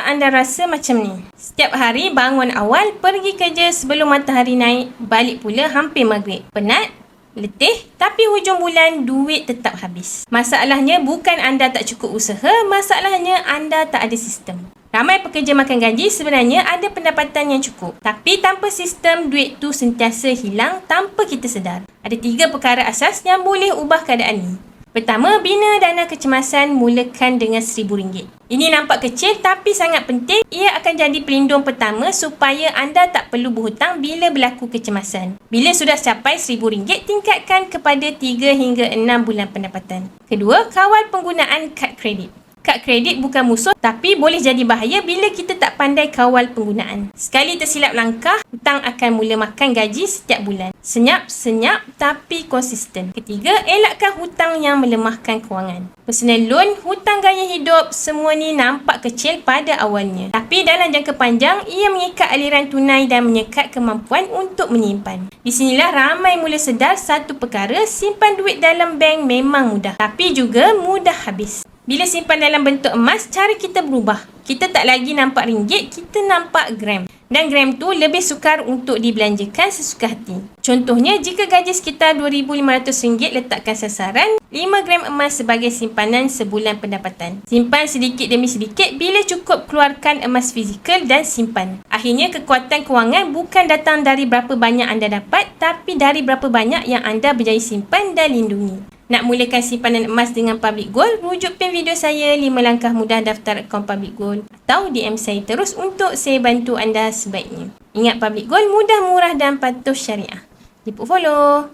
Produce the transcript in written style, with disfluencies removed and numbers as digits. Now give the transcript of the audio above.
anda rasa macam ni? Setiap hari bangun awal, pergi kerja sebelum matahari naik, balik pula hampir maghrib. Penat? Letih? Tapi hujung bulan duit tetap habis. Masalahnya bukan anda tak cukup usaha, masalahnya anda tak ada sistem. Ramai pekerja makan gaji sebenarnya ada pendapatan yang cukup. Tapi tanpa sistem, duit tu sentiasa hilang tanpa kita sedar. Ada 3 perkara asas yang boleh ubah keadaan ni. Pertama, bina dana kecemasan mulakan dengan RM1,000. Ini nampak kecil tapi sangat penting. Ia akan jadi pelindung pertama supaya anda tak perlu berhutang bila berlaku kecemasan. Bila sudah capai RM1,000, tingkatkan kepada 3 hingga 6 bulan pendapatan. Kedua, kawal penggunaan kad kredit. Kad kredit bukan musuh tapi boleh jadi bahaya bila kita tak pandai kawal penggunaan. Sekali tersilap langkah, hutang akan mula makan gaji setiap bulan. Senyap tapi konsisten. Ketiga, elakkan hutang yang melemahkan kewangan. Personal loan, hutang gaya hidup, semua ni nampak kecil pada awalnya. Tapi dalam jangka panjang, ia mengikat aliran tunai dan menyekat kemampuan untuk menyimpan. Di sinilah ramai mula sedar satu perkara, simpan duit dalam bank memang mudah. Tapi juga mudah habis. Bila simpan dalam bentuk emas, cara kita berubah. Kita tak lagi nampak ringgit, kita nampak gram. Dan gram tu lebih sukar untuk dibelanjakan sesuka hati. Contohnya, jika gaji sekitar RM2,500, letakkan sasaran 5 gram emas sebagai simpanan sebulan pendapatan. Simpan sedikit demi sedikit, bila cukup keluarkan emas fizikal dan simpan. Akhirnya kekuatan kewangan bukan datang dari berapa banyak anda dapat, tapi dari berapa banyak yang anda berjaya simpan dan lindungi. Nak mulakan simpanan emas dengan Public Gold, rujuk pin video saya 5 langkah mudah daftar akaun Public Gold atau DM saya terus untuk saya bantu anda sebaiknya. Ingat Public Gold mudah, murah dan patuh syariah. Jemput follow.